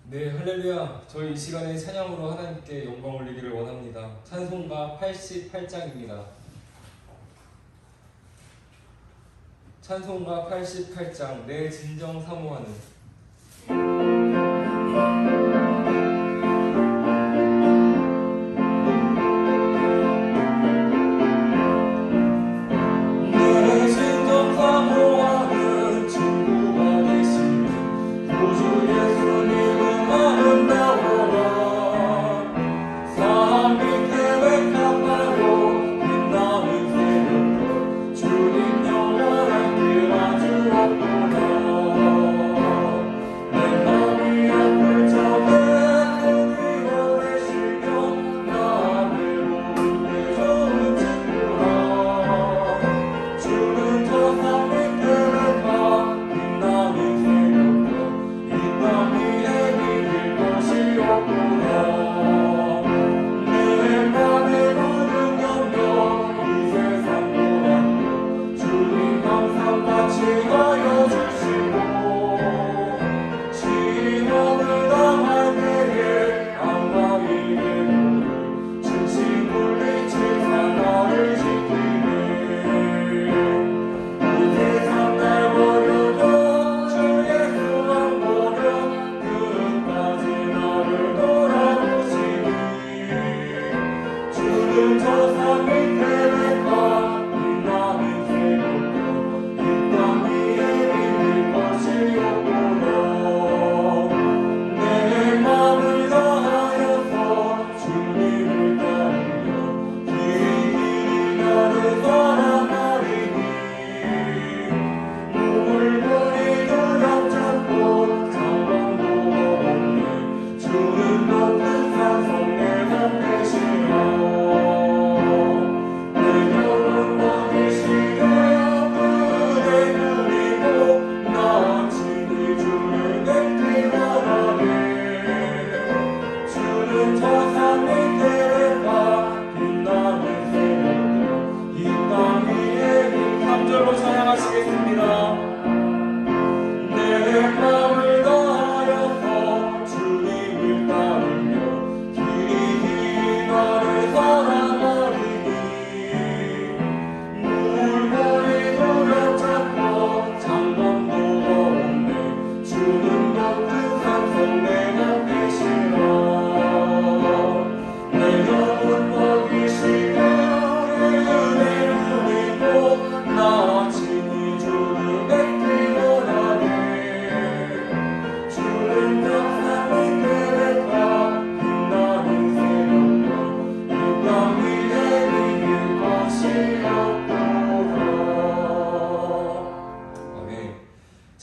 네, 할렐루야. 저희 이 시간에 찬양으로 하나님께 영광 올리기를 원합니다. 찬송가 88장입니다. 찬송가 88장 내 진정 사모하는.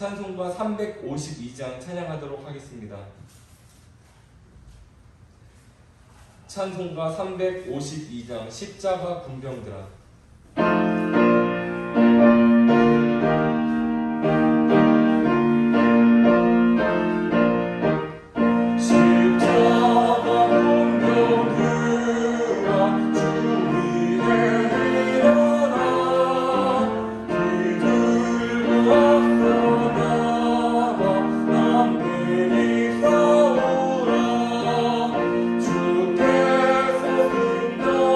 찬송가 352장 찬양하도록 하겠습니다. 찬송가 352장 십자가 군병들아. 주께서 승천하고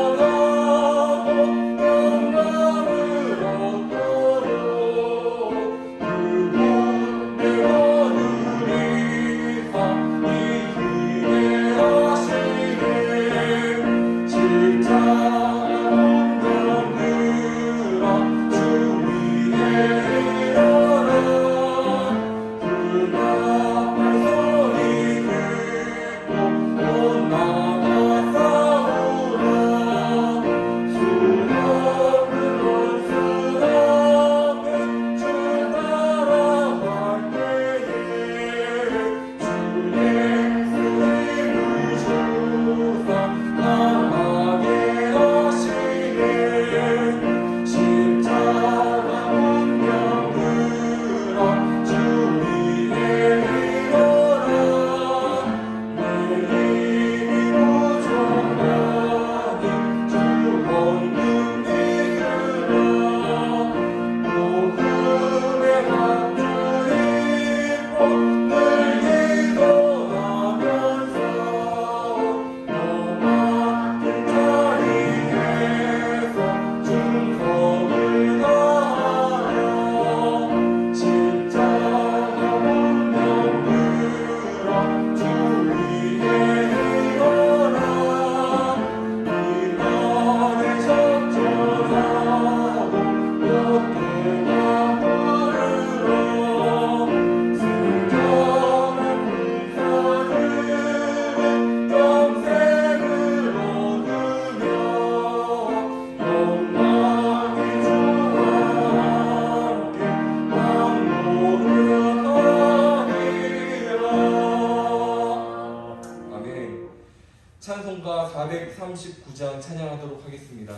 49장 찬양하도록 하겠습니다.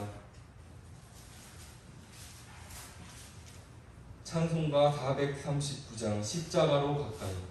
찬송가 439장 십자가로 가까이.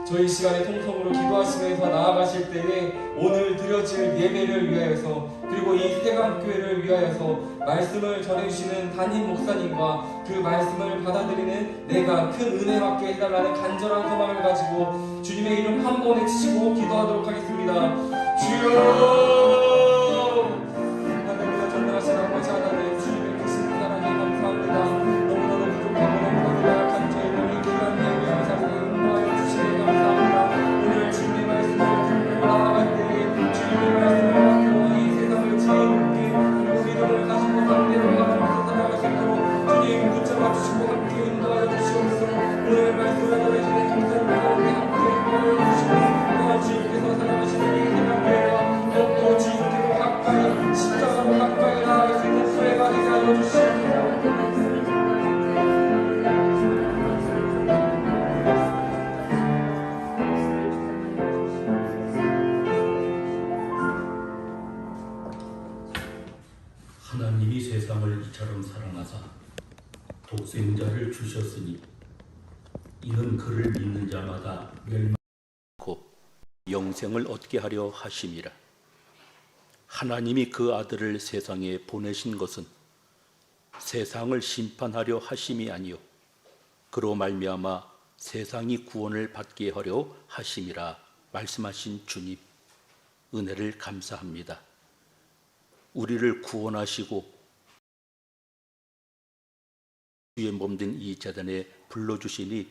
저희 시간에 통성으로 기도하시면서 나아가실 때에 오늘 드려질 예배를 위하여서 그리고 이 세강교회를 위하여서 말씀을 전해주시는 담임 목사님과 그 말씀을 받아들이는 내가 큰 은혜 받게 해달라는 간절한 소망을 가지고 주님의 이름 한 번에 치시고 기도하도록 하겠습니다. 주여 하나님과 전능하신 아버지 하나님, 주님의 크신 사랑에 감사합니다. 너무나도 부족하고 너무나도 약한 저희를 귀한 예배 자리에 응하여 주시니 감사합니다. 오늘 주님의 말씀을 듣고 나아갈 때에 주님의 말씀을 받고 이 세상을 지혜롭게 그리고 믿음을 가지고 상대를 바라보면서 살아갈 수 있도록 주님 붙잡아 주시고 함께 인도하여 주시옵소서. 오늘 말씀을 전해주는 성도들 가운데 함께 인도하여 주시고 주님께서 사랑하시는 이 세상교회와 더욱더 주님께로 가까이 십자가로 가까이 나아갈 수 있는 수혜가 되게 하여 주시옵소서. 하나님이 세상을 이처럼 사랑하사 독생자를 주셨으니 이는 그를 믿는 자마다 멸망하고 영생을 얻게 하려 하심이라. 하나님이 그 아들을 세상에 보내신 것은 세상을 심판하려 하심이 아니요 그로 말미암아 세상이 구원을 받게 하려 하심이라 말씀하신 주님, 은혜를 감사합니다. 우리를 구원하시고 주의 몸된 이 재단에 불러주시니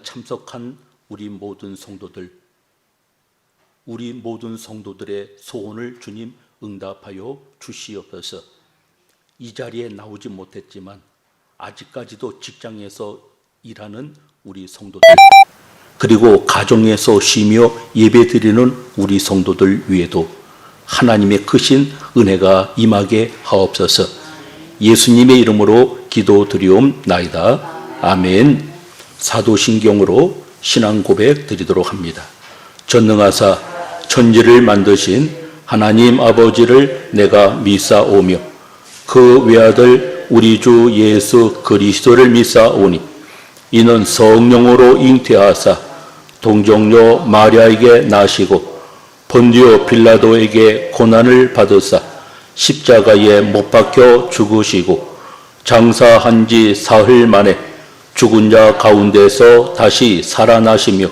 참석한 우리 모든 성도들의 소원을 주님 응답하여 주시옵소서. 이 자리에 나오지 못했지만 아직까지도 직장에서 일하는 우리 성도들, 그리고 가정에서 쉬며 예배드리는 우리 성도들 위에도 하나님의 크신 은혜가 임하게 하옵소서. 예수님의 이름으로 기도드리옵나이다. 아멘. 사도신경으로 신앙 고백 드리도록 합니다. 전능하사 천지를 만드신 하나님 아버지를 내가 믿사오며 그 외아들 우리 주 예수 그리스도를 믿사오니 이는 성령으로 잉태하사 동정녀 마리아에게 나시고 본디오 빌라도에게 고난을 받으사 십자가에 못 박혀 죽으시고 장사한 지 사흘 만에 죽은 자 가운데서 다시 살아나시며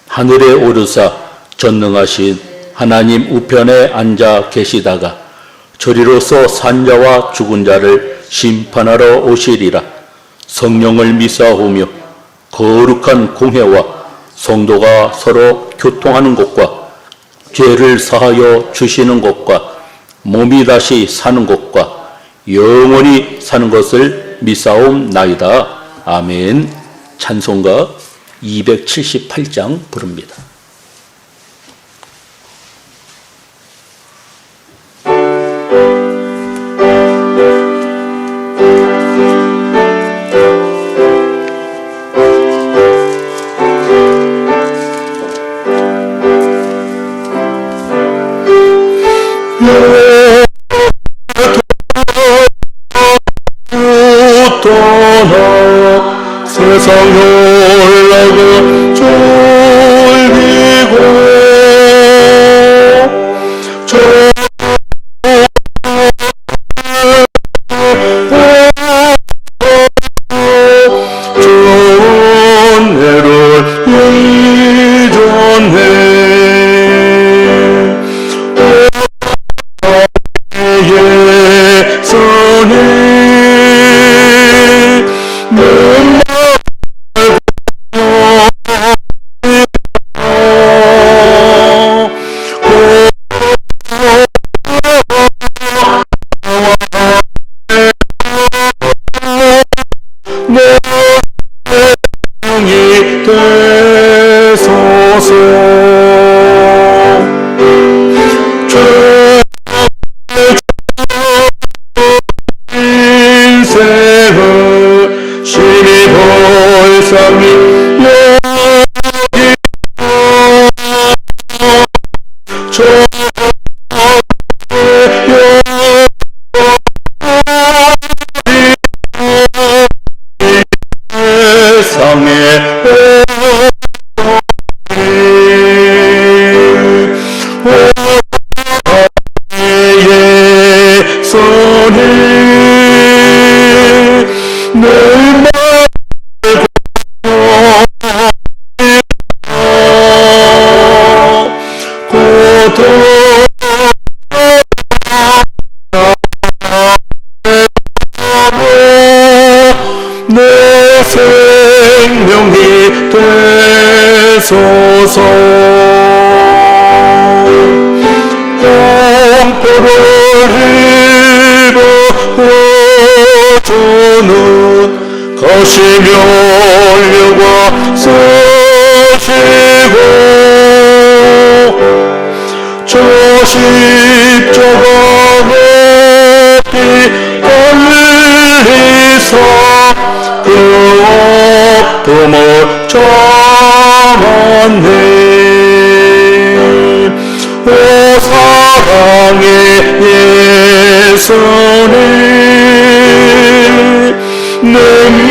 하늘에 오르사 전능하신 하나님 우편에 앉아 계시다가 저리로서 산자와 죽은 자를 심판하러 오시리라. 성령을 믿사오며 거룩한 공회와 성도가 서로 교통하는 것과 죄를 사하여 주시는 것과 몸이 다시 사는 것과 영원히 사는 것을 믿사옵나이다. 아멘. 찬송가 278장 부릅니다. 세상 놀라고 졸리고 좋은 해를 이전해 예선해 인생을 심히 불쌍히 내 생명이 되소서. 공포를 입어주는 거시며 려와 서시고 저 십자가 높이 걸리사 그 아픔을 참았네. 오 사랑의 예수님, 내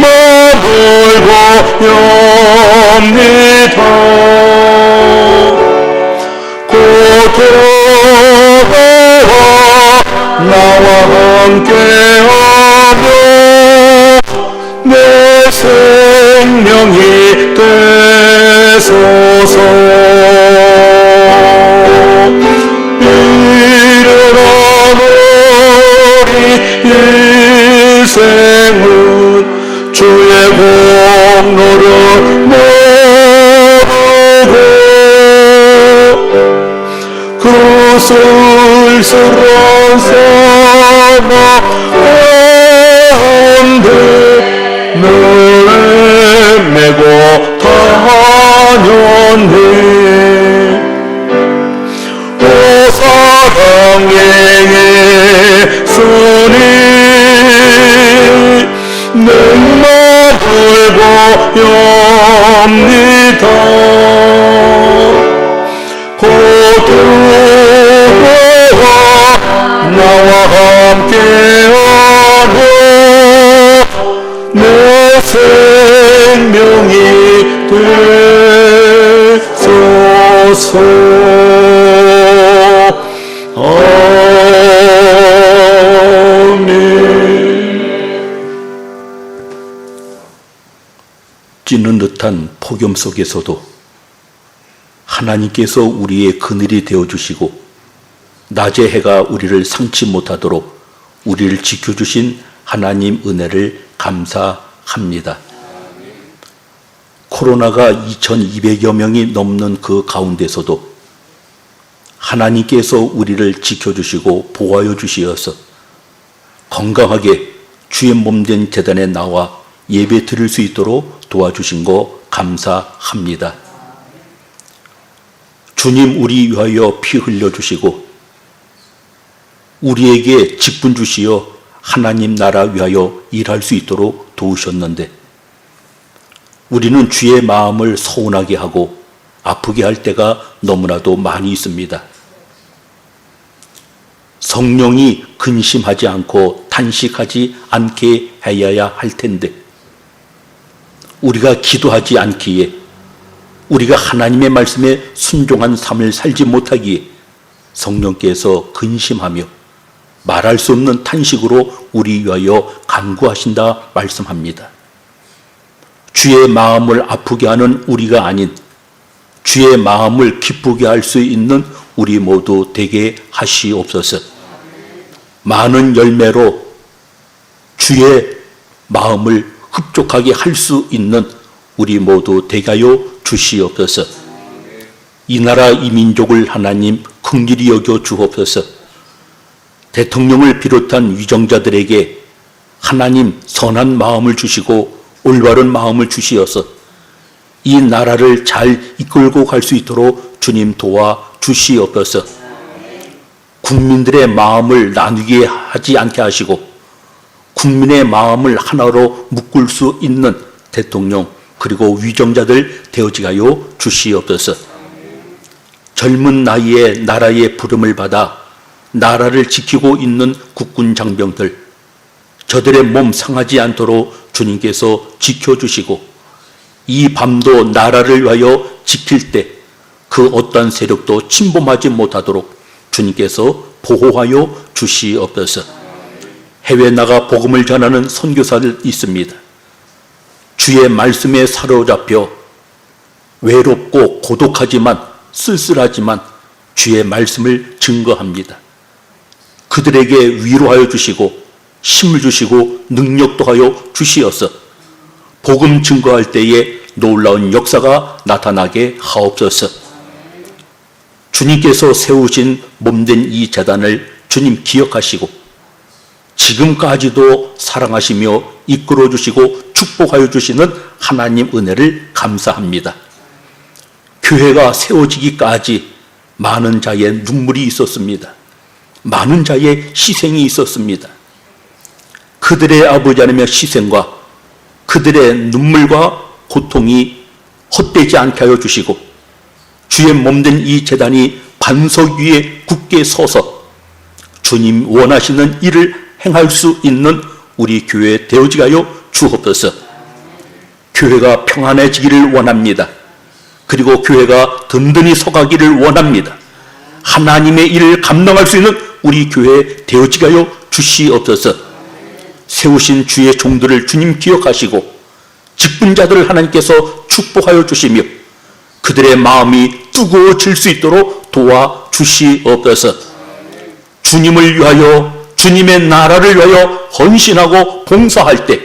마음을 보옵니다. 고통과 나와 함께하며 주옵소서. 미련한 우리 일생은 주의 공로를 모르고 그 쓸쓸한 생각 가운데 내매고 다녔네. 오 사랑의 예수님, 내 마음을 보옵니다. 고통과 나와 함께하는 내 생명이 되소서. 아멘. 찌는 듯한 폭염 속에서도 하나님께서 우리의 그늘이 되어주시고 낮의 해가 우리를 상치 못하도록 우리를 지켜주신 하나님 은혜를 감사합니다. 코로나가 2200여 명이 넘는 그 가운데서도 하나님께서 우리를 지켜주시고 보호하여 주시어서 건강하게 주의 몸된 제단에 나와 예배 드릴 수 있도록 도와주신 거 감사합니다. 주님 우리 위하여 피 흘려주시고 우리에게 직분 주시어 하나님 나라 위하여 일할 수 있도록 도우셨는데 우리는 주의 마음을 서운하게 하고 아프게 할 때가 너무나도 많이 있습니다. 성령이 근심하지 않고 탄식하지 않게 해야 할 텐데 우리가 기도하지 않기에 우리가 하나님의 말씀에 순종한 삶을 살지 못하기에 성령께서 근심하며 말할 수 없는 탄식으로 우리 위하여 간구하신다 말씀합니다. 주의 마음을 아프게 하는 우리가 아닌 주의 마음을 기쁘게 할 수 있는 우리 모두 되게 하시옵소서. 많은 열매로 주의 마음을 흡족하게 할 수 있는 우리 모두 되게 하여 주시옵소서. 이 나라 이 민족을 하나님 긍휼히 여겨 주옵소서. 대통령을 비롯한 위정자들에게 하나님 선한 마음을 주시고 올바른 마음을 주시어서 이 나라를 잘 이끌고 갈 수 있도록 주님 도와 주시옵소서. 국민들의 마음을 나누게 하지 않게 하시고 국민의 마음을 하나로 묶을 수 있는 대통령 그리고 위정자들 되어지게 하여 주시옵소서. 젊은 나이에 나라의 부름을 받아 나라를 지키고 있는 국군 장병들 저들의 몸 상하지 않도록 주님께서 지켜주시고 이 밤도 나라를 위하여 지킬 때 그 어떠한 세력도 침범하지 못하도록 주님께서 보호하여 주시옵소서. 해외 나가 복음을 전하는 선교사들 있습니다. 주의 말씀에 사로잡혀 외롭고 고독하지만 쓸쓸하지만 주의 말씀을 증거합니다. 그들에게 위로하여 주시고 힘을 주시고 능력도 하여 주시어서 복음 증거할 때에 놀라운 역사가 나타나게 하옵소서. 주님께서 세우신 몸된 이 재단을 주님 기억하시고 지금까지도 사랑하시며 이끌어 주시고 축복하여 주시는 하나님 은혜를 감사합니다. 교회가 세워지기까지 많은 자의 눈물이 있었습니다. 많은 자의 희생이 있었습니다. 그들의 아버지 하나님의 희생과 그들의 눈물과 고통이 헛되지 않게 하여 주시고 주의 몸된 이 재단이 반석 위에 굳게 서서 주님 원하시는 일을 행할 수 있는 우리 교회 되어지게 하여 주옵소서. 교회가 평안해지기를 원합니다. 그리고 교회가 든든히 서가기를 원합니다. 하나님의 일을 감당할 수 있는 우리 교회 되어지게 하여 주시옵소서. 세우신 주의 종들을 주님 기억하시고 직분자들을 하나님께서 축복하여 주시며 그들의 마음이 뜨거워질 수 있도록 도와주시옵소서. 주님을 위하여, 주님의 나라를 위하여 헌신하고 봉사할 때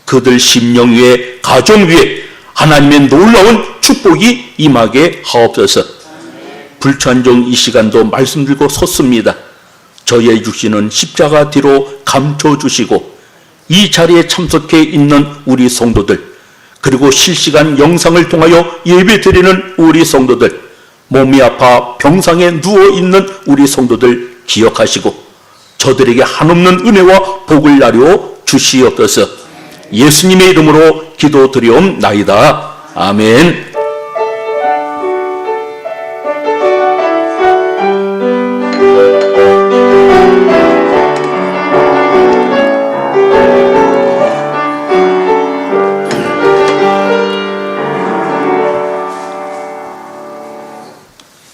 그들 심령 위에, 가정 위에 하나님의 놀라운 축복이 임하게 하옵소서. 불찬종 이 시간도 말씀 들고 섰습니다. 저의 육신은 십자가 뒤로 감춰주시고 이 자리에 참석해 있는 우리 성도들, 그리고 실시간 영상을 통하여 예배드리는 우리 성도들, 몸이 아파 병상에 누워있는 우리 성도들 기억하시고 저들에게 한없는 은혜와 복을 나려 주시옵소서. 예수님의 이름으로 기도드리옵나이다. 아멘.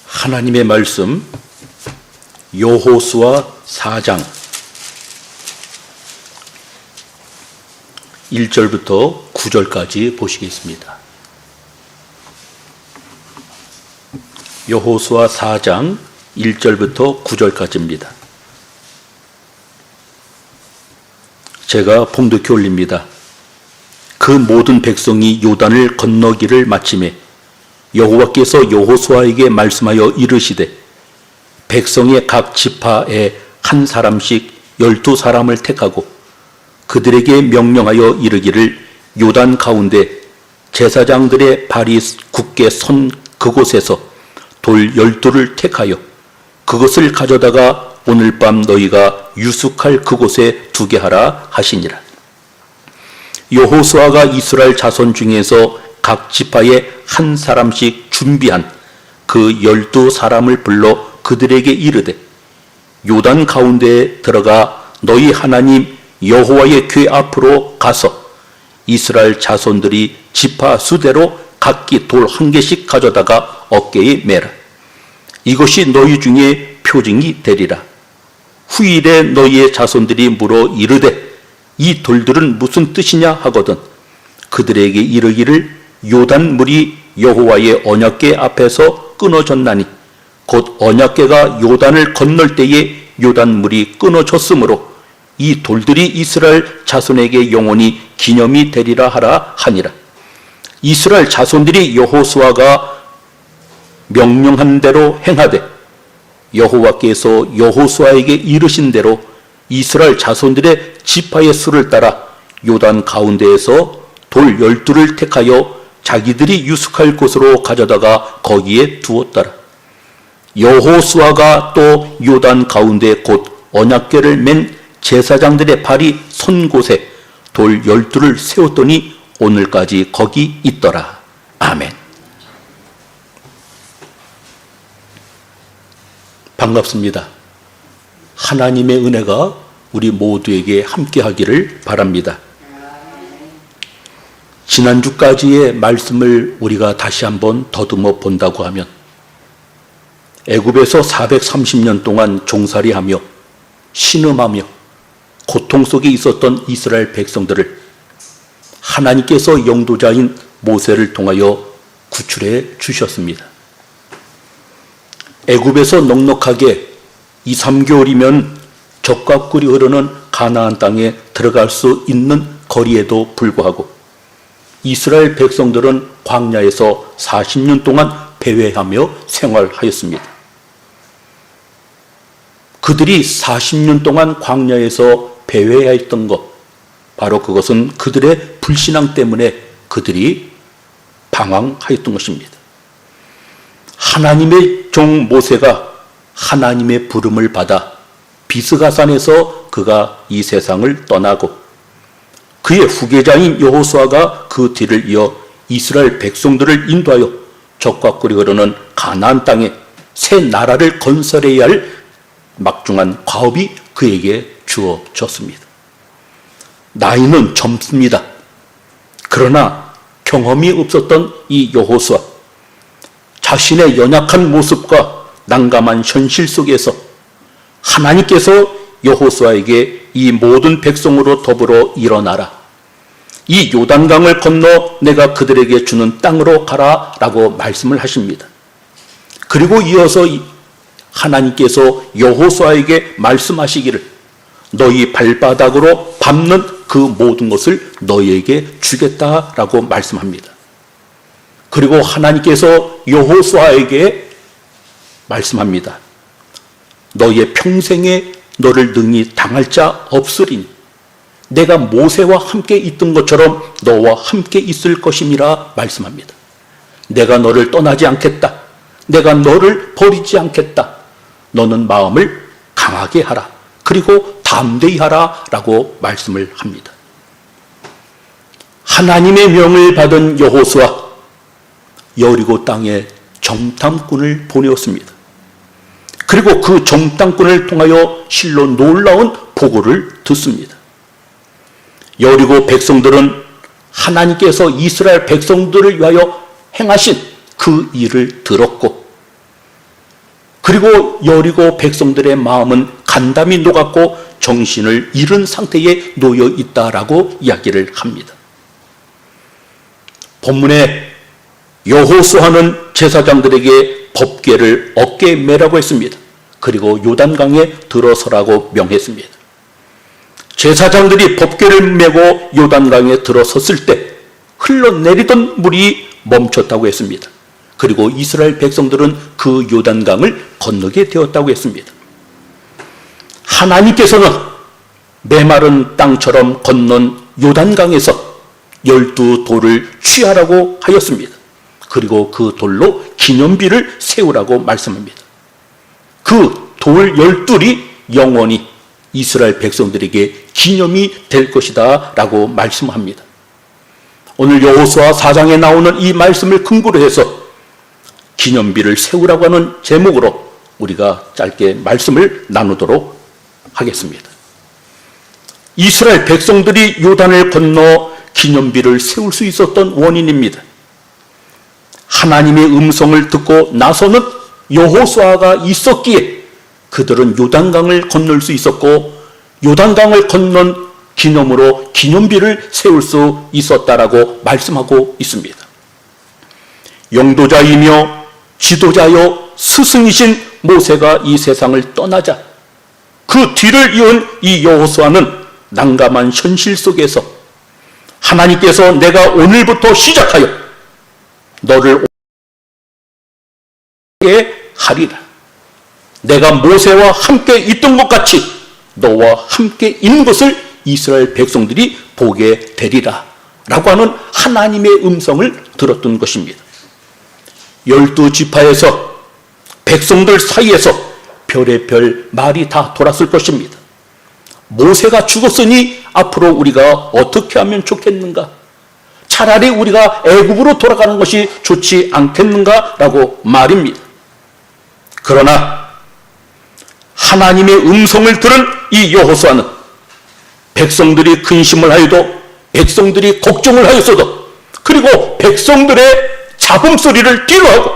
하나님의 말씀 여호수아 4장 1절부터 9절까지 보시겠습니다. 여호수아 4장 1절부터 9절까지입니다. 제가 봉독해 올립니다. 그 모든 백성이 요단을 건너기를 마치매 여호와께서 여호수아에게 말씀하여 이르시되 백성의 각 지파에 한 사람씩 12사람을 택하고 그들에게 명령하여 이르기를 요단 가운데 제사장들의 발이 굳게 선 그곳에서 돌 12를 택하여 그것을 가져다가 오늘 밤 너희가 유숙할 그곳에 두게 하라 하시니라. 여호수아가 이스라엘 자손 중에서 각 지파에 한 사람씩 준비한 그 12사람을 불러 그들에게 이르되 요단 가운데에 들어가 너희 하나님 여호와의 궤 앞으로 가서 이스라엘 자손들이 지파 수대로 각기 돌 한 개씩 가져다가 어깨에 매라. 이것이 너희 중에 표징이 되리라. 후일에 너희의 자손들이 물어 이르되 이 돌들은 무슨 뜻이냐 하거든 그들에게 이르기를 요단 물이 여호와의 언약궤 앞에서 끊어졌나니 곧 언약궤가 요단을 건널 때에 요단 물이 끊어졌으므로 이 돌들이 이스라엘 자손에게 영원히 기념이 되리라 하라 하니라. 이스라엘 자손들이 여호수아가 명령한 대로 행하되 여호와께서 여호수아에게 이르신 대로 이스라엘 자손들의 지파의 수를 따라 요단 가운데에서 돌 12를 택하여 자기들이 유숙할 곳으로 가져다가 거기에 두었더라. 여호수아가 또 요단 가운데 곧 언약궤를 맨 제사장들의 발이 선 곳에 돌 12를 세웠더니 오늘까지 거기 있더라. 아멘. 반갑습니다. 하나님의 은혜가 우리 모두에게 함께하기를 바랍니다. 지난주까지의 말씀을 우리가 다시 한번 더듬어 본다고 하면 애굽에서 430년 동안 종살이하며 신음하며 고통 속에 있었던 이스라엘 백성들을 하나님께서 영도자인 모세를 통하여 구출해 주셨습니다. 애굽에서 넉넉하게 2, 3개월이면 젖과 꿀이 흐르는 가나안 땅에 들어갈 수 있는 거리에도 불구하고 이스라엘 백성들은 광야에서 40년 동안 배회하며 생활하였습니다. 그들이 40년 동안 광야에서 배회하였던 것, 바로 그것은 그들의 불신앙 때문에 그들이 방황하였던 것입니다. 하나님의 종 모세가 하나님의 부름을 받아 비스가산에서 그가 이 세상을 떠나고 그의 후계자인 여호수아가 그 뒤를 이어 이스라엘 백성들을 인도하여 젖과 꿀이 흐르는 가나안 땅에 새 나라를 건설해야 할 막중한 과업이 그에게 주어졌습니다. 나이는 젊습니다. 그러나 경험이 없었던 이 여호수아, 자신의 연약한 모습과 난감한 현실 속에서 하나님께서 여호수아에게 이 모든 백성으로 더불어 일어나라, 이 요단강을 건너 내가 그들에게 주는 땅으로 가라라고 말씀을 하십니다. 그리고 이어서 하나님께서 여호수아에게 말씀하시기를 너희 발바닥으로 밟는 그 모든 것을 너희에게 주겠다라고 말씀합니다. 그리고 하나님께서 여호수아에게 말씀합니다. 너희의 평생에 너를 능히 당할 자 없으리니 내가 모세와 함께 있던 것처럼 너와 함께 있을 것임이라 말씀합니다. 내가 너를 떠나지 않겠다. 내가 너를 버리지 않겠다. 너는 마음을 강하게 하라. 그리고 담대히 하라 라고 말씀을 합니다. 하나님의 명을 받은 여호수아 여리고 땅에 정탐꾼을 보내었습니다. 그리고 그 정탐꾼을 통하여 실로 놀라운 보고를 듣습니다. 여리고 백성들은 하나님께서 이스라엘 백성들을 위하여 행하신 그 일을 들었고, 그리고 여리고 백성들의 마음은 간담이 녹았고 정신을 잃은 상태에 놓여 있다라고 이야기를 합니다. 본문에 여호수아는 제사장들에게 법궤를 어깨에 매라고 했습니다. 그리고 요단강에 들어서라고 명했습니다. 제사장들이 법궤를 메고 요단강에 들어섰을 때 흘러내리던 물이 멈췄다고 했습니다. 그리고 이스라엘 백성들은 그 요단강을 건너게 되었다고 했습니다. 하나님께서는 메마른 땅처럼 건넌 요단강에서 12돌을 취하라고 하였습니다. 그리고 그 돌로 기념비를 세우라고 말씀합니다. 그 돌 12이 영원히 이스라엘 백성들에게 기념이 될 것이다 라고 말씀합니다. 오늘 여호수아 4장에 나오는 이 말씀을 근거로 해서 기념비를 세우라고 하는 제목으로 우리가 짧게 말씀을 나누도록 하겠습니다. 이스라엘 백성들이 요단을 건너 기념비를 세울 수 있었던 원인입니다. 하나님의 음성을 듣고 나서는 여호수아가 있었기에 그들은 요단강을 건널 수 있었고, 요단강을 건넌 기념으로 기념비를 세울 수 있었다라고 말씀하고 있습니다. 영도자이며 지도자요 스승이신 모세가 이 세상을 떠나자 그 뒤를 이은 이 여호수아는 난감한 현실 속에서 하나님께서 내가 오늘부터 시작하여 너를 하리라. 내가 모세와 함께 있던 것 같이 너와 함께 있는 것을 이스라엘 백성들이 보게 되리라 라고 하는 하나님의 음성을 들었던 것입니다. 12지파에서 백성들 사이에서 별의 별 말이 다 돌았을 것입니다. 모세가 죽었으니 앞으로 우리가 어떻게 하면 좋겠는가? 차라리 우리가 애굽으로 돌아가는 것이 좋지 않겠는가? 라고 말입니다. 그러나 하나님의 음성을 들은 이 여호수아는 백성들이 근심을 하여도, 백성들이 걱정을 하였어도, 그리고 백성들의 잡음소리를 뒤로하고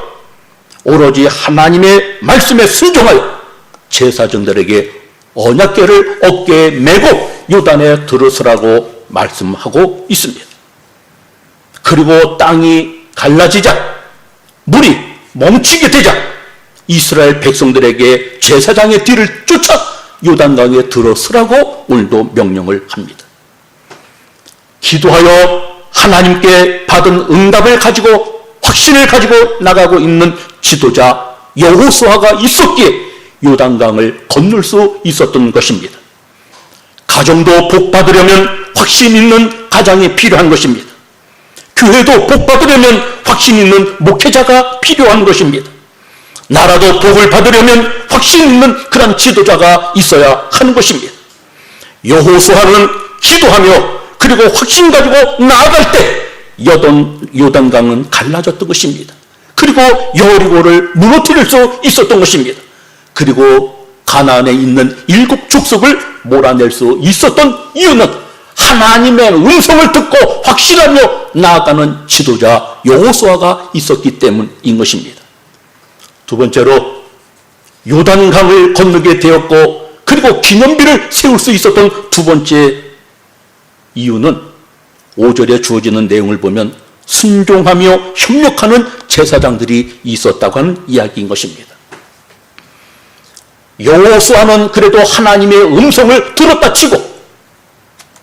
오로지 하나님의 말씀에 순종하여 제사장들에게 언약궤를 어깨에 메고 요단에 들어서라고 말씀하고 있습니다. 그리고 땅이 갈라지자, 물이 멈추게 되자 이스라엘 백성들에게 제사장의 뒤를 쫓아 요단강에 들어서라고 오늘도 명령을 합니다. 기도하여 하나님께 받은 응답을 가지고 확신을 가지고 나가고 있는 지도자 여호수아가 있었기에 요단강을 건널 수 있었던 것입니다. 가정도 복받으려면 확신 있는 가장이 필요한 것입니다. 교회도 복받으려면 확신 있는 목회자가 필요한 것입니다. 나라도 복을 받으려면 확신 있는 그런 지도자가 있어야 하는 것입니다. 여호수아는 기도하며 그리고 확신 가지고 나아갈 때 요단강은 갈라졌던 것입니다. 그리고 여리고를 무너뜨릴 수 있었던 것입니다. 그리고 가나안에 있는 7 족속을 몰아낼 수 있었던 이유는 하나님의 음성을 듣고 확신하며 나아가는 지도자 여호수아가 있었기 때문인 것입니다. 두 번째로 요단강을 건너게 되었고 그리고 기념비를 세울 수 있었던 두 번째 이유는 5절에 주어지는 내용을 보면 순종하며 협력하는 제사장들이 있었다고 하는 이야기인 것입니다. 여호수아는 그래도 하나님의 음성을 들었다 치고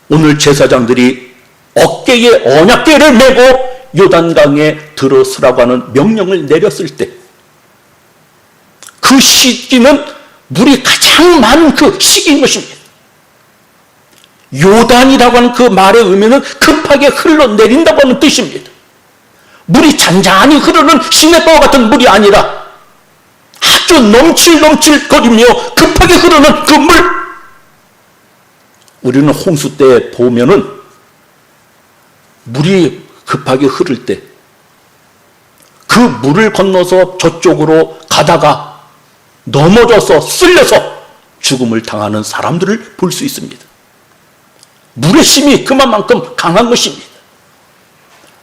오늘 제사장들이 어깨에 언약궤를 메고 요단강에 들어서라고 하는 명령을 내렸을 때 그 시기는 물이 가장 많은 그 시기인 것입니다. 요단이라고 하는 그 말의 의미는 급하게 흘러내린다고 하는 뜻입니다. 물이 잔잔히 흐르는 시냇가와 같은 물이 아니라 아주 넘칠 거리며 급하게 흐르는 그 물. 우리는 홍수 때 보면은 물이 급하게 흐를 때 그 물을 건너서 저쪽으로 가다가 넘어져서 쓸려서 죽음을 당하는 사람들을 볼 수 있습니다. 물의 힘이 그만큼 강한 것입니다.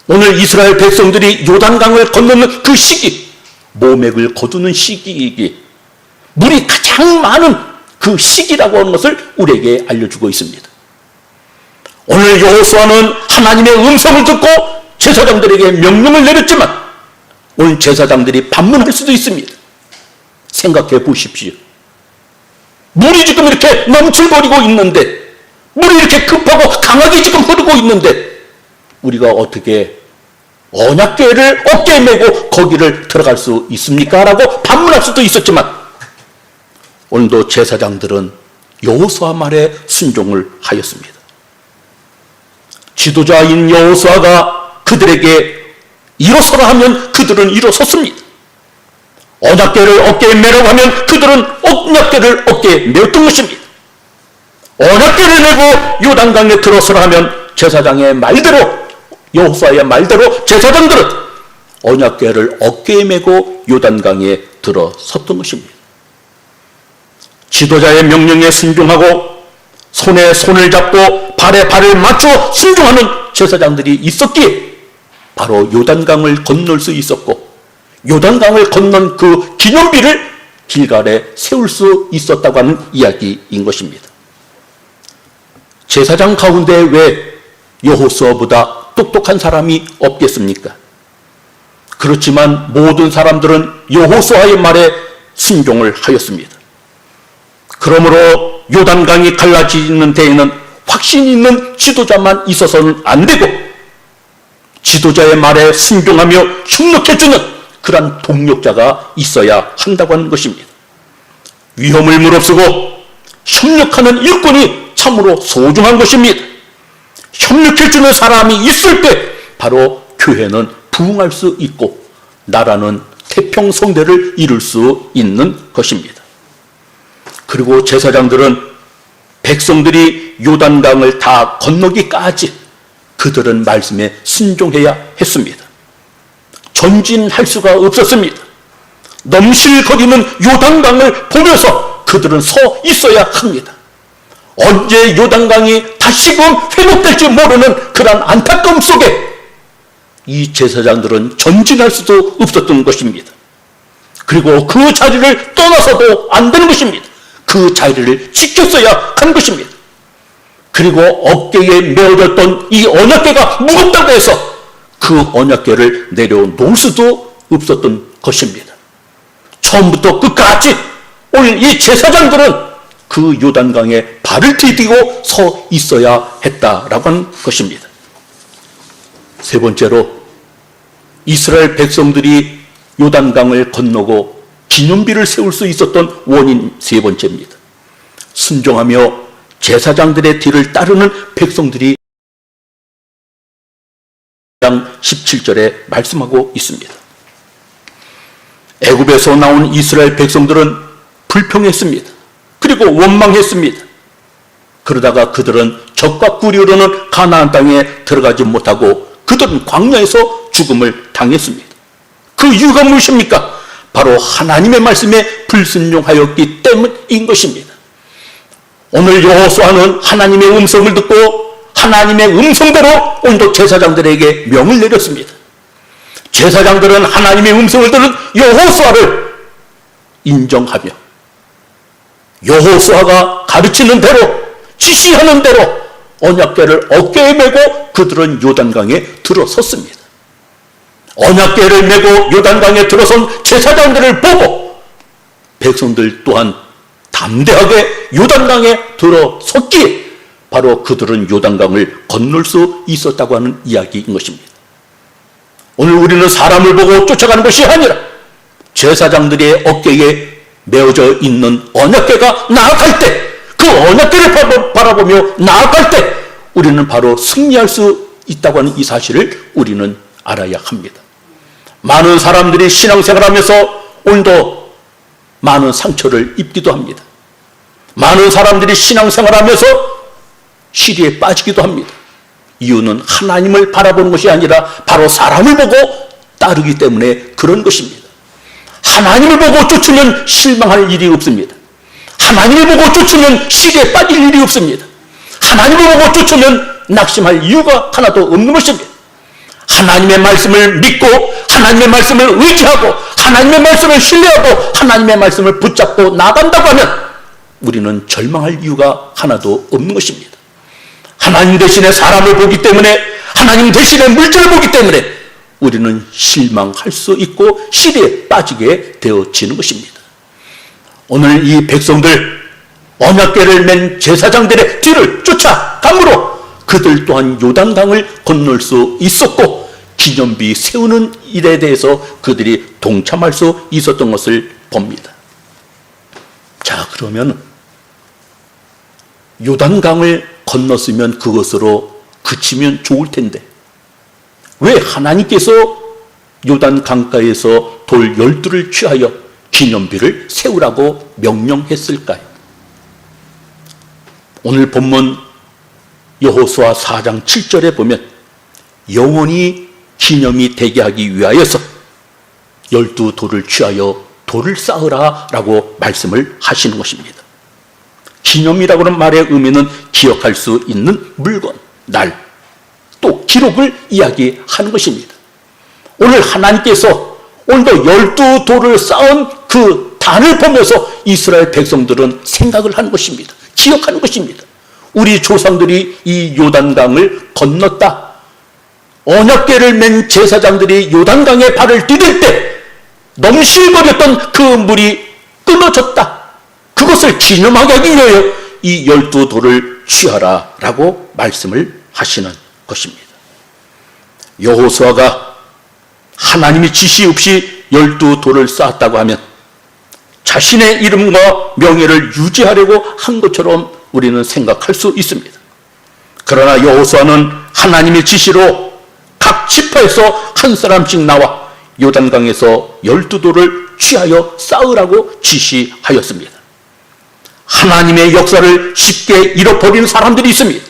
오늘 이스라엘 백성들이 요단강을 건너는 그 시기, 모맥을 거두는 시기이기에 물이 가장 많은 그 시기라고 하는 것을 우리에게 알려주고 있습니다. 오늘 여호수아는 하나님의 음성을 듣고 제사장들에게 명령을 내렸지만 오늘 제사장들이 반문할 수도 있습니다. 생각해 보십시오. 물이 지금 이렇게 넘칠거리고 있는데, 물이 이렇게 급하고 강하게 지금 흐르고 있는데 우리가 어떻게 언약궤를 어깨에 메고 거기를 들어갈 수 있습니까? 라고 반문할 수도 있었지만 오늘도 제사장들은 여호수아 말에 순종을 하였습니다. 지도자인 여호수아가 그들에게 일어서라 하면 그들은 일어섰습니다. 언약궤를 어깨에 메라고 하면 그들은 언약궤를 어깨에 메었던 것입니다. 언약궤를 메고 요단강에 들어서라 하면 제사장의 말대로, 여호수아의 말대로 제사장들은 언약궤를 어깨에 메고 요단강에 들어섰던 것입니다. 지도자의 명령에 순종하고 손에 손을 잡고 발에 발을 맞추어 순종하는 제사장들이 있었기에 바로 요단강을 건널 수 있었고 요단강을 건넌 그 기념비를 길갈에 세울 수 있었다고 하는 이야기인 것입니다. 제사장 가운데 왜 여호수아보다 똑똑한 사람이 없겠습니까? 그렇지만 모든 사람들은 여호수아의 말에 순종을 하였습니다. 그러므로 요단강이 갈라지는 데에는 확신 있는 지도자만 있어서는 안 되고 지도자의 말에 순종하며 협력해주는 그러한 동력자가 있어야 한다고 하는 것입니다. 위험을 무릅쓰고 협력하는 일꾼이 참으로 소중한 것입니다. 협력해주는 사람이 있을 때 바로 교회는 부흥할 수 있고 나라는 태평성대를 이룰 수 있는 것입니다. 그리고 제사장들은 백성들이 요단강을 다 건너기까지 그들은 말씀에 순종해야 했습니다. 전진할 수가 없었습니다. 넘실거리는 요단강을 보면서 그들은 서 있어야 합니다. 언제 요단강이 다시금 회복될지 모르는 그런 안타까움 속에 이 제사장들은 전진할 수도 없었던 것입니다. 그리고 그 자리를 떠나서도 안 되는 것입니다. 그 자리를 지켰어야 한 것입니다. 그리고 어깨에 메어졌던 이 언약궤가 무겁다고 해서 그 언약궤를 내려놓을 수도 없었던 것입니다. 처음부터 끝까지 오늘 이 제사장들은 그 요단강에 발을 디디고 서 있어야 했다라고 하는 것입니다. 세 번째로 이스라엘 백성들이 요단강을 건너고 기념비를 세울 수 있었던 원인 세 번째입니다. 순종하며 제사장들의 뒤를 따르는 백성들이 17절에 말씀하고 있습니다. 애굽에서 나온 이스라엘 백성들은 불평했습니다. 그리고 원망했습니다. 그러다가 그들은 적과 꿀이 흐르는 가나안 땅에 들어가지 못하고 그들은 광야에서 죽음을 당했습니다. 그 이유가 무엇입니까? 바로 하나님의 말씀에 불순종하였기 때문인 것입니다. 오늘 여호수아는 하나님의 음성을 듣고 하나님의 음성대로 오늘도 제사장들에게 명을 내렸습니다. 제사장들은 하나님의 음성을 들은 여호수아를 인정하며 여호수아가 가르치는 대로 지시하는 대로 언약궤를 어깨에 메고 그들은 요단강에 들어섰습니다. 언약궤를 메고 요단강에 들어선 제사장들을 보고 백성들 또한 담대하게 요단강에 들어섰기에 바로 그들은 요단강을 건널 수 있었다고 하는 이야기인 것입니다. 오늘 우리는 사람을 보고 쫓아가는 것이 아니라 제사장들의 어깨에 메어져 있는 언약궤가 나아갈 때, 그 언약궤를 바라보며 나아갈 때 우리는 바로 승리할 수 있다고 하는 이 사실을 우리는 알아야 합니다. 많은 사람들이 신앙생활하면서 오늘도 많은 상처를 입기도 합니다. 많은 사람들이 신앙생활하면서 시리에 빠지기도 합니다. 이유는 하나님을 바라보는 것이 아니라 바로 사람을 보고 따르기 때문에 그런 것입니다. 하나님을 보고 쫓으면 실망할 일이 없습니다. 하나님을 보고 쫓으면 시리에 빠질 일이 없습니다. 하나님을 보고 쫓으면 낙심할 이유가 하나도 없는 것입니다. 하나님의 말씀을 믿고 하나님의 말씀을 의지하고 하나님의 말씀을 신뢰하고 하나님의 말씀을 붙잡고 나간다고 하면 우리는 절망할 이유가 하나도 없는 것입니다. 하나님 대신에 사람을 보기 때문에, 하나님 대신에 물질을 보기 때문에 우리는 실망할 수 있고 시리에 빠지게 되어지는 것입니다. 오늘 이 백성들, 언약궤를 맨 제사장들의 뒤를 쫓아감으로 그들 또한 요단강을 건널 수 있었고 기념비 세우는 일에 대해서 그들이 동참할 수 있었던 것을 봅니다. 자, 그러면 요단강을 건넜으면 그것으로 그치면 좋을 텐데 왜 하나님께서 요단 강가에서 돌 12를 취하여 기념비를 세우라고 명령했을까요? 오늘 본문 여호수아 4장 7절에 보면 영원히 기념이 되게 하기 위하여서 12돌을 취하여 돌을 쌓으라 라고 말씀을 하시는 것입니다. 기념이라고 하는 말의 의미는 기억할 수 있는 물건, 날, 또 기록을 이야기하는 것입니다. 오늘 하나님께서 오늘도 12돌을 쌓은 그 단을 보면서 이스라엘 백성들은 생각을 하는 것입니다. 기억하는 것입니다. 우리 조상들이 이 요단강을 건넜다. 언약궤를 맨 제사장들이 요단강에 발을 디딜 때 넘실거렸던 그 물이 끊어졌다. 그것을 기념하게 하기 위하여 이 12돌을 취하라 라고 말씀을 하시는 것입니다. 여호수아가 하나님이 지시 없이 12돌을 쌓았다고 하면 자신의 이름과 명예를 유지하려고 한 것처럼 우리는 생각할 수 있습니다. 그러나 여호수아는 하나님의 지시로 각 지파에서 한 사람씩 나와 요단강에서 12돌을 취하여 쌓으라고 지시하였습니다. 하나님의 역사를 쉽게 잃어버리는 사람들이 있습니다.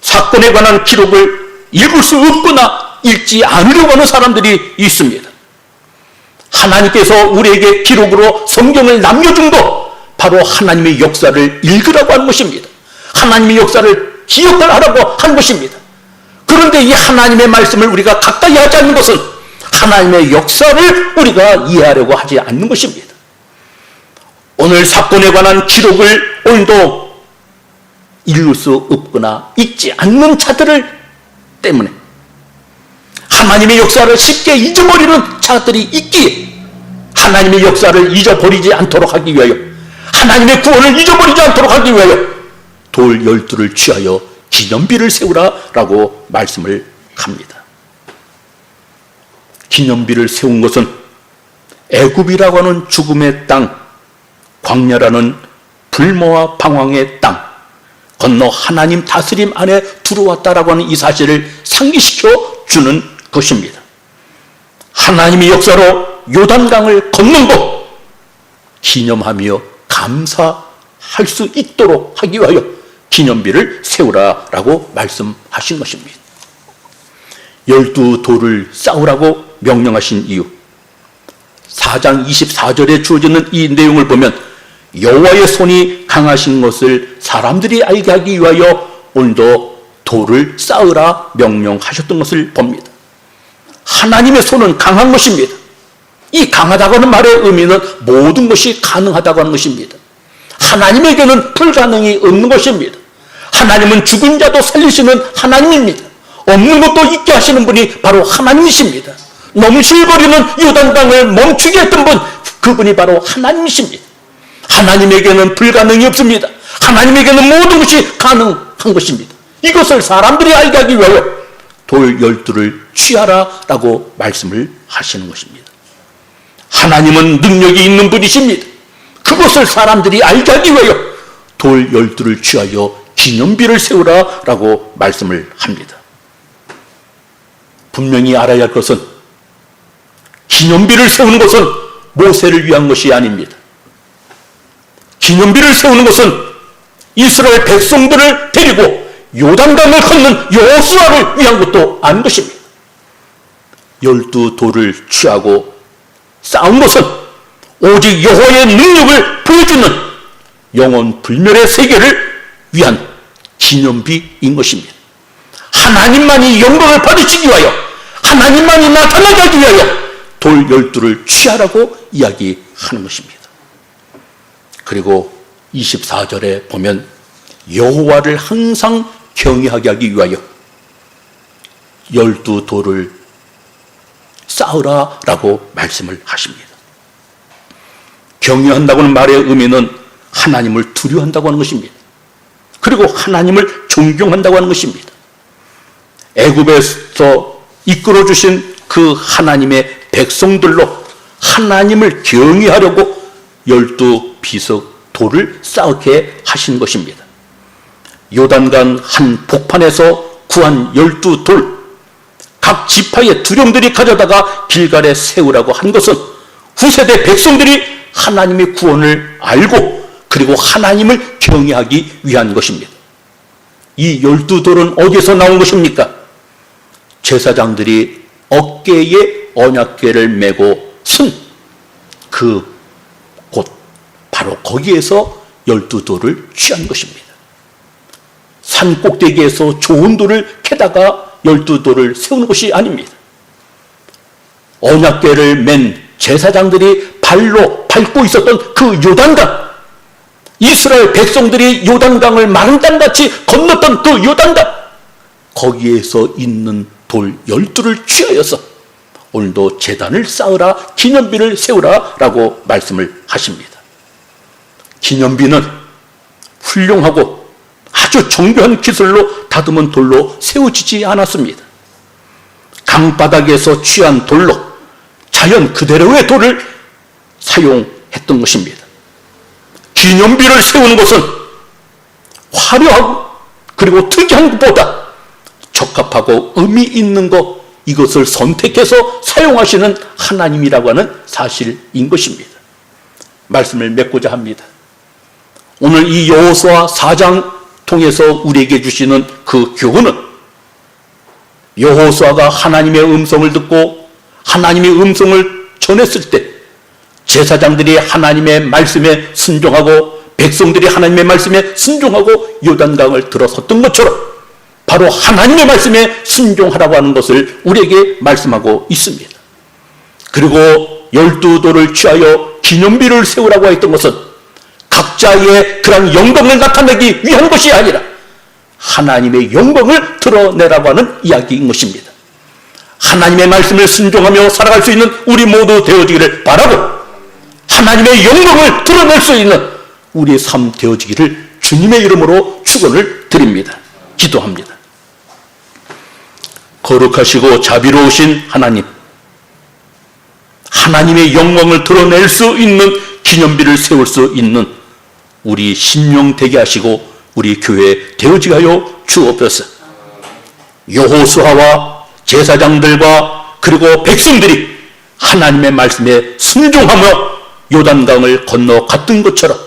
사건에 관한 기록을 읽을 수 없거나 읽지 않으려고 하는 사람들이 있습니다. 하나님께서 우리에게 기록으로 성경을 남겨준 것, 바로 하나님의 역사를 읽으라고 하는 것입니다. 하나님의 역사를 기억하라고 한 것입니다. 그런데 이 하나님의 말씀을 우리가 가까이 하지 않는 것은 하나님의 역사를 우리가 이해하려고 하지 않는 것입니다. 오늘 사건에 관한 기록을 오늘도 읽을 수 없거나 읽지 않는 자들을 때문에 하나님의 역사를 쉽게 잊어버리는 자들이 있기에 하나님의 역사를 잊어버리지 않도록 하기 위하여, 하나님의 구원을 잊어버리지 않도록 하기 위하여 돌 12를 취하여 기념비를 세우라라고 말씀을 합니다. 기념비를 세운 것은 애굽이라고 하는 죽음의 땅, 광야라는 불모와 방황의 땅 건너 하나님 다스림 안에 들어왔다라고 하는 이 사실을 상기시켜 주는 것입니다. 하나님의 역사로 요단강을 건넌 것 기념하며 감사할 수 있도록 하기 위하여 기념비를 세우라라고 말씀하신 것입니다. 12돌을 쌓으라고 명령하신 이유, 4장 24절에 주어지는 이 내용을 보면 여호와의 손이 강하신 것을 사람들이 알게 하기 위하여 오늘도 돌을 쌓으라 명령하셨던 것을 봅니다. 하나님의 손은 강한 것입니다. 이 강하다고 하는 말의 의미는 모든 것이 가능하다고 하는 것입니다. 하나님에게는 불가능이 없는 것입니다. 하나님은 죽은 자도 살리시는 하나님입니다. 없는 것도 있게 하시는 분이 바로 하나님이십니다. 넘실거리는 요단강을 멈추게 했던 분, 그분이 바로 하나님이십니다. 하나님에게는 불가능이 없습니다. 하나님에게는 모든 것이 가능한 것입니다. 이것을 사람들이 알게 하기 위하여 돌 12를 취하라라고 말씀을 하시는 것입니다. 하나님은 능력이 있는 분이십니다. 그것을 사람들이 알게 하기 위하여 돌 12를 취하여 기념비를 세우라라고 말씀을 합니다. 분명히 알아야 할 것은 기념비를 세우는 것은 모세를 위한 것이 아닙니다. 기념비를 세우는 것은 이스라엘 백성들을 데리고 요단강을 건넌 여호수아를 위한 것도 아닌 것입니다. 12돌을 취하고 싸운 것은 오직 여호와의 능력을 보여주는 영원 불멸의 세계를 위한 기념비인 것입니다. 하나님만이 영광을 받으시기 위하여, 하나님만이 나타나게 하기 위하여 돌 12를 취하라고 이야기하는 것입니다. 그리고 24절에 보면 여호와를 항상 경외하게 하기 위하여 12돌을 쌓으라라고 말씀을 하십니다. 경외한다고는 말의 의미는 하나님을 두려워한다고 하는 것입니다. 그리고 하나님을 존경한다고 하는 것입니다. 애굽에서 이끌어주신 그 하나님의 백성들로 하나님을 경외하려고 12비석 돌을 쌓게 하신 것입니다. 요단강 한 복판에서 구한 12돌, 각 지파의 두령들이 가져다가 길갈에 세우라고 한 것은 후세대 백성들이 하나님의 구원을 알고 그리고 하나님을 경외하기 위한 것입니다. 이 12돌은 어디서 나온 것입니까? 제사장들이 어깨에 언약궤를 메고 쓴 그 곳, 바로 거기에서 12돌을 취한 것입니다. 산 꼭대기에서 좋은 돌을 캐다가 12돌을 세우는 것이 아닙니다. 언약궤를 맨 제사장들이 발로 밟고 있었던 그 요단강, 이스라엘 백성들이 요단강을 마른 땅같이 건넜던 그 요단강, 거기에서 있는 돌 12를 취하여서 오늘도 제단을 쌓으라, 기념비를 세우라 라고 말씀을 하십니다. 기념비는 훌륭하고 아주 정교한 기술로 다듬은 돌로 세워지지 않았습니다. 강바닥에서 취한 돌로 자연 그대로의 돌을 사용했던 것입니다. 기념비를 세우는 것은 화려하고 그리고 특이한 것보다 적합하고 의미 있는 것, 이것을 선택해서 사용하시는 하나님이라고 하는 사실인 것입니다. 말씀을 맺고자 합니다. 오늘 이 여호수아 4장 통해서 우리에게 주시는 그 교훈은 여호수아가 하나님의 음성을 듣고 하나님의 음성을 전했을 때 제사장들이 하나님의 말씀에 순종하고 백성들이 하나님의 말씀에 순종하고 요단강을 들어섰던 것처럼 바로 하나님의 말씀에 순종하라고 하는 것을 우리에게 말씀하고 있습니다. 그리고 12돌을 취하여 기념비를 세우라고 했던 것은 각자의 그런 영광을 나타내기 위한 것이 아니라 하나님의 영광을 드러내라고 하는 이야기인 것입니다. 하나님의 말씀을 순종하며 살아갈 수 있는 우리 모두 되어지기를 바라고, 하나님의 영광을 드러낼 수 있는 우리의 삶 되어지기를 주님의 이름으로 축원을 드립니다. 기도합니다. 거룩하시고 자비로우신 하나님, 하나님의 영광을 드러낼 수 있는 기념비를 세울 수 있는 우리 심령 되게 하시고 우리 교회 되어지게 하여 주옵소서. 여호수아와 제사장들과 그리고 백성들이 하나님의 말씀에 순종하며 요단강을 건너갔던 것처럼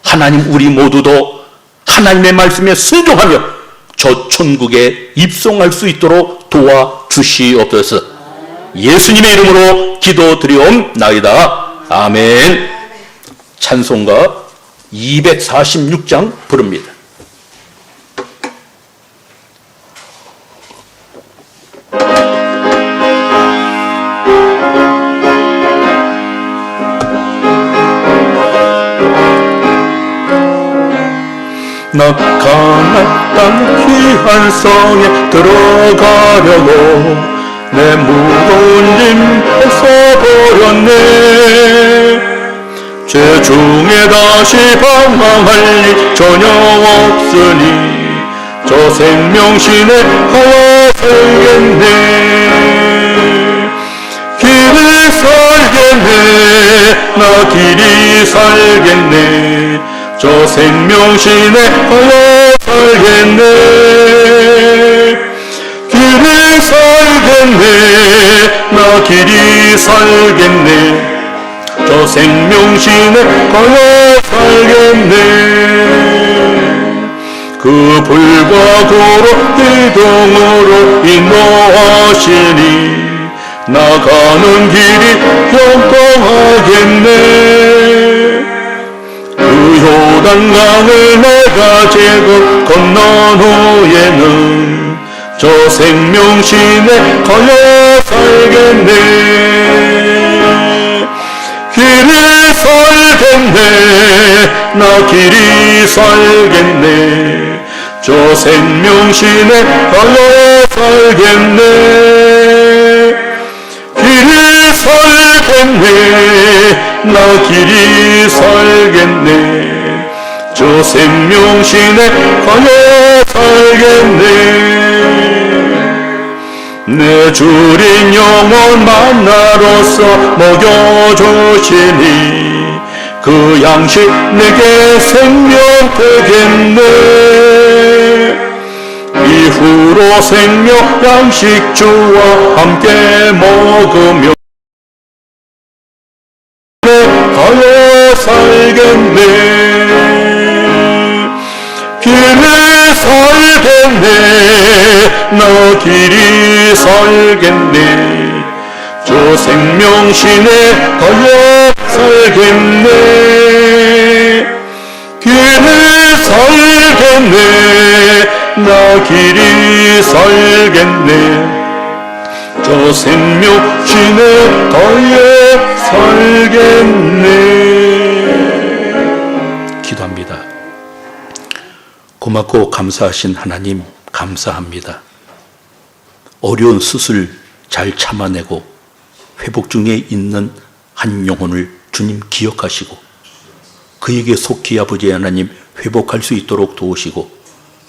하나님, 우리 모두도 하나님의 말씀에 순종하며 저 천국에 입성할 수 있도록 도와주시옵소서. 예수님의 이름으로 기도드리옵나이다. 아멘. 찬송가 246장 부릅니다. 나 가나안 땅 귀한 성에 들어가려고 내 무거운 짐 뺏어버렸네. 죄중에 다시 방황할 일 전혀 없으니 저 생명신에 하여 살겠네. 길을 살겠네. 나 길이 살겠네. 저 생명신에 하여 살겠네. 길을 살겠네. 나 길이 살겠네. 저 생명신에 하여 살겠네. 그 불과 고로 이동으로 인도하시니 나가는 길이 평평하겠네. 그 요단강을 내가 제거 건넌 후에는 저 생명신에 가여 살겠네. 길이 살겠네. 나 길이 살겠네. 저 생명신에 가여 살겠네. 길이 살겠네. 나 길이 살겠네. 저 생명신에 가여 살겠네. 내 주린 영혼 만나로서 먹여주시니 그 양식 내게 생명 되겠네. 이후로 생명 양식 주와 함께 먹으며 가여 살겠네. 길이 살겠네. 나 길이 살겠네. 저 생명신에 가여 살겠네. 길이 살겠네. 나 길이 살겠네. 저 생명신에 가여 살겠네. 기도합니다. 고맙고 감사하신 하나님 감사합니다. 어려운 수술 잘 참아내고 회복 중에 있는 한 영혼을 주님 기억하시고 그에게 속히 아버지 하나님 회복할 수 있도록 도우시고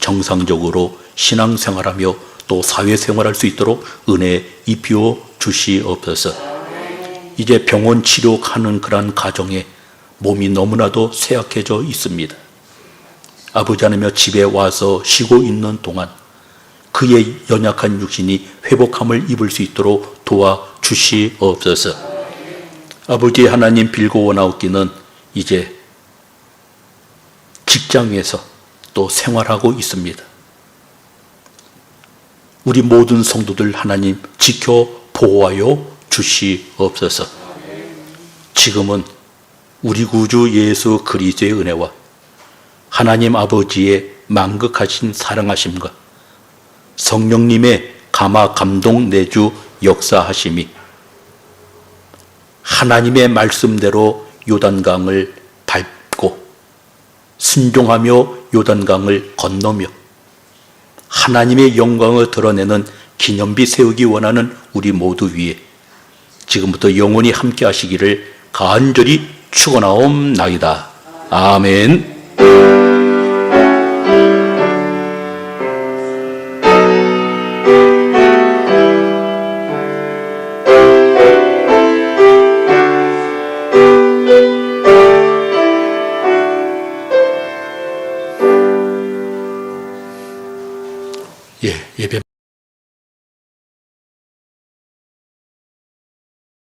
정상적으로 신앙생활하며 또 사회생활할 수 있도록 은혜 입히어 주시옵소서. 이제 병원 치료하는 그러한 가정에 몸이 너무나도 쇠약해져 있습니다. 아버지 하나며 집에 와서 쉬고 있는 동안 그의 연약한 육신이 회복함을 입을 수 있도록 도와주시옵소서. 아버지 하나님 빌고 원하옵기는 이제 직장에서 또 생활하고 있습니다. 우리 모든 성도들 하나님 지켜 보호하여 주시옵소서. 지금은 우리 구주 예수 그리스도의 은혜와 하나님 아버지의 만극하신 사랑하심과 성령님의 감화 감동 내주 역사하심이 하나님의 말씀대로 요단강을 밟고 순종하며 요단강을 건너며 하나님의 영광을 드러내는 기념비 세우기 원하는 우리 모두 위에 지금부터 영원히 함께 하시기를 간절히 축원하옵나이다. 아멘. 예배